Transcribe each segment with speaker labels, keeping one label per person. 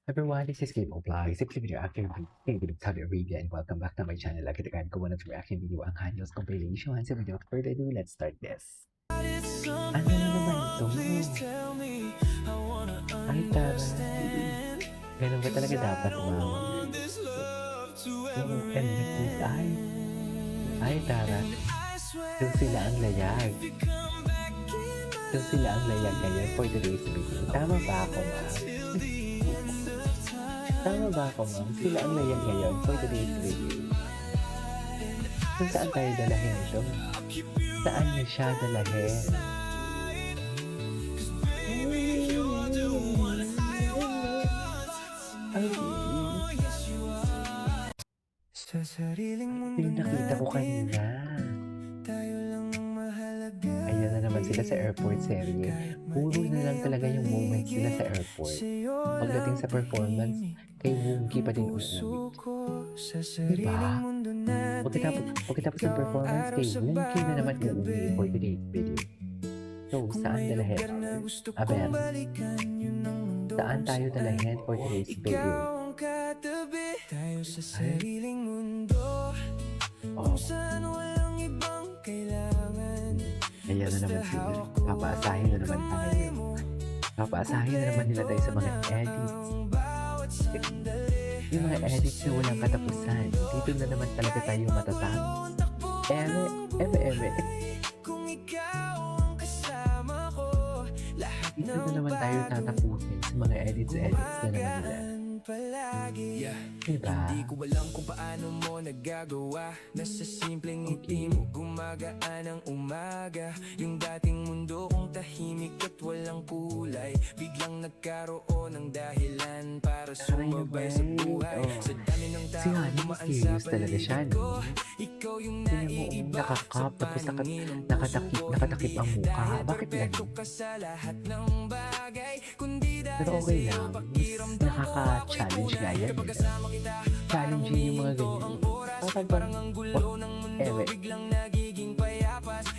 Speaker 1: Everyone, this is Gabe Vlog, simple video acting video Saudi Arabia, and welcome back to my channel. Agad-agad ko muna reaction video ang Hanyos compilation. So without further ado, let's start this. Ano na naman ito? Ay, tara. Ganun ba talaga dapat, ma'am? Ay, tara. Doon sila ang layag. Doon sila ang layag ngayon for today's video. Tama ba ako, ma'am? Tama ba ako, ma'am? Sila ang layag ngayon for today's video. Kung saan tayo dalahin ito? Saan niya siya dalahin? Yung nakita ko kanina. Ayan na naman sila sa airport serye. Puro na lang talaga yung moments sila sa airport. Pagdating sa performance, kay Wongi pa din uuwi. Diba? Pagkatapos ng performance, kay Wongi na naman uuwi for today's video. So, saan dalahin? Aber, saan tayo dalahin for today's video? Tayo sa sariling mundo, kung saan walang ibang kailangan. Ayan na naman sila. Papaasahin na naman tayo. Papaasahin na naman nila tayo sa mga edits. Yung mga edits na walang katapusan. Dito na naman talaga tayo matatapos. Eme. Dito na naman tayo tatapusin sa mga edits na naman nila. Diba?
Speaker 2: Hindi ko alam kung paano mo nagagawa. Nasa simpleng ngiti mo gumagaan ang umaga. Yung dating mundo kong tahimik at walang kulay, biglang nagkaroon ng dahilan para sumabay sa buhay. Sa dami ng tao dumaan sa paligid ko, ikaw yung naiiba sa paningin ng puso ko.
Speaker 1: Nakatakip ang mukha. Bakit ganun? Pero okay lang. Nakaka-challenge nga yan. Challenging yung mga ganyan. Parang ewe.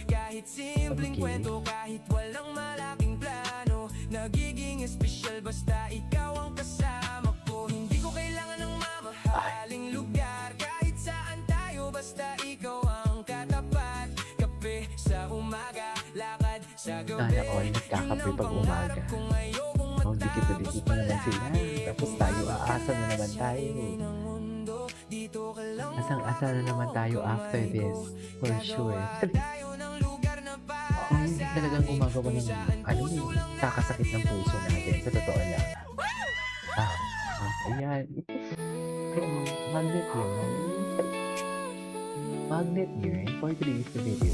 Speaker 2: Kahit simpleng kwento, kahit walang malaking plano, nagiging espesyal basta ikaw ang kasama ko. Hindi ko kailangan ng mamahaling lugar, kahit saan tayo basta ikaw ang katapat. Kape sa umaga, lakad sa gabi.
Speaker 1: Sana all nagkakape pag umaga. Dikit na naman sila. Tapos tayo, aasa na naman tayo. Asang-asa na naman tayo after this. For sure. Ayun talagang gumagawa ng kakasakit ng puso natin. Sa totoo lang. Ayan. Magnet yun. Magnet yun for today's video.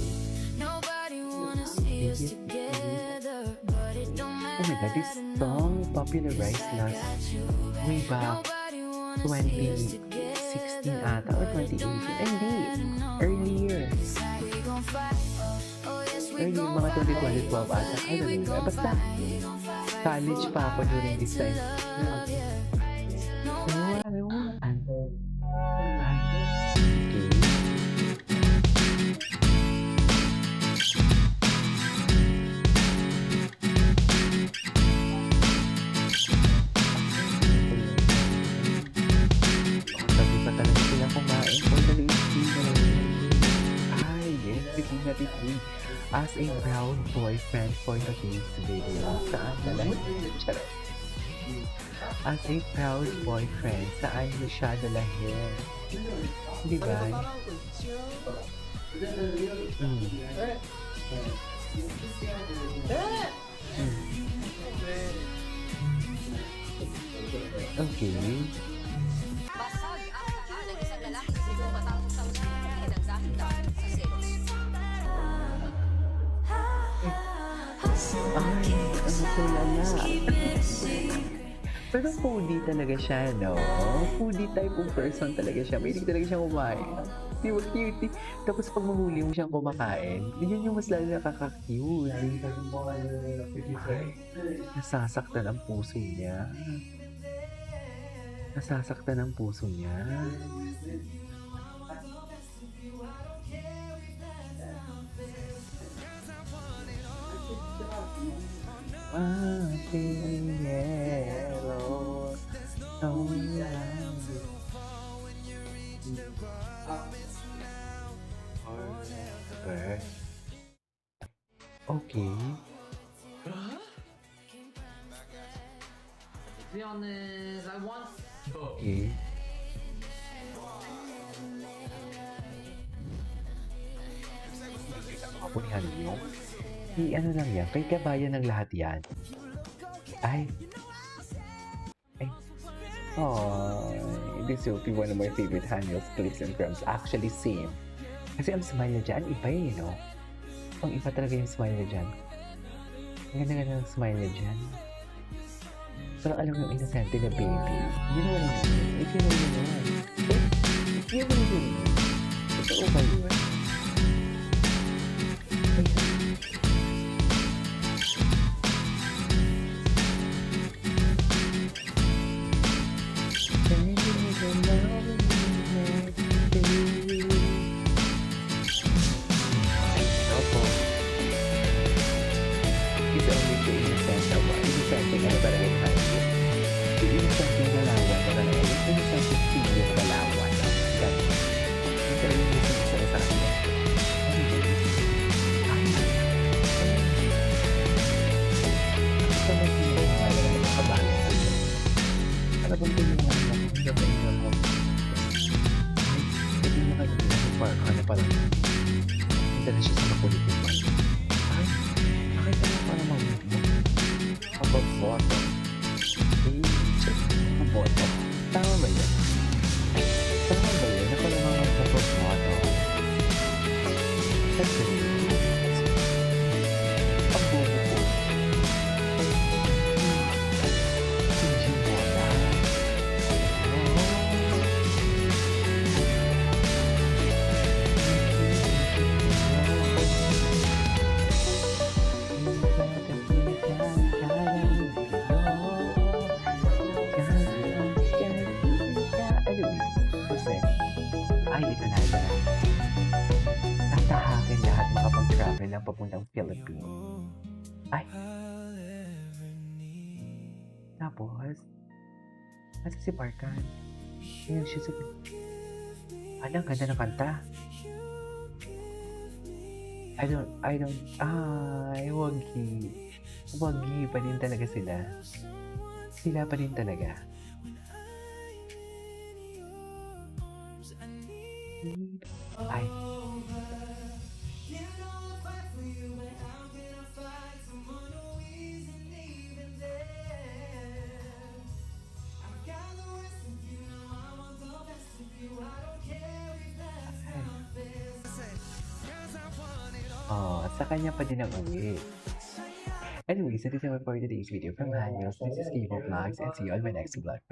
Speaker 1: Oh my god, this song popularized way back 2016 ata or 2018. Hindi, earlier. Mga 2012 ata. I don't know. Basta, college pa ako during this time. As a brown boyfriend for today's video. Saan dalahin? As a proud boyfriend, saan niyo siya dalahin? Diba? Okay.
Speaker 3: Basag ang tahan ng isang lalaki sa Cebu matapos ang sabihin ng zakita sa selos.
Speaker 1: Ay, ang tulala. Pero foodie talaga siya, no? Foodie type of person talaga siya. Mahilig talaga siyang kumain. Di ba cute? Tapos pag mahuli mo siyang kumakain, yun yung mas lalo nakaka-cute. Nasasaktan ang puso niya. Nasasaktan ang puso niya. Yellow. Oh, forever. Okay.
Speaker 4: To be honest, I want.
Speaker 1: Okay. Kapunihan niyo? Ano lang yan, kay kabayan ng lahat yan. Ay. Ay. Oh, this will be one of my favorite handles, clicks and crumbs. Actually, same. Kasi ang smile niya dyan, iba eh, no? Ang iba talaga yung smile niya dyan. Ang ganda-ganda ng smile niya dyan. Parang alam mo yung innocente na baby. You know what I mean? If you know, you know. If you know, you know. Totoo ba yun? Ano pa lang? Hindi na siya sa makulit yung man. Ay, bakit ano para mag-move mo? Kapag-boto. Eh, check. Kapag-boto. Tama ba yan? Tama ba yan? Ako lang ang kapag-boto. That's the way. Ang bobo ko. Hindi mo na. Ay, ito na. Tatahakin lahat makapag-travel ng papuntang Philippines. Ay. Tapos, nasa si Parkan. Ayun siya sa... Alang, ganda ng kanta. Wagi pa din talaga sila. Sila pa din talaga. Ay. Oh, sa kanya pa din ang uwi. Anyways, that is all for today's video from Hanyos. This is Evo Vlogs and see you on my next vlog. Bye.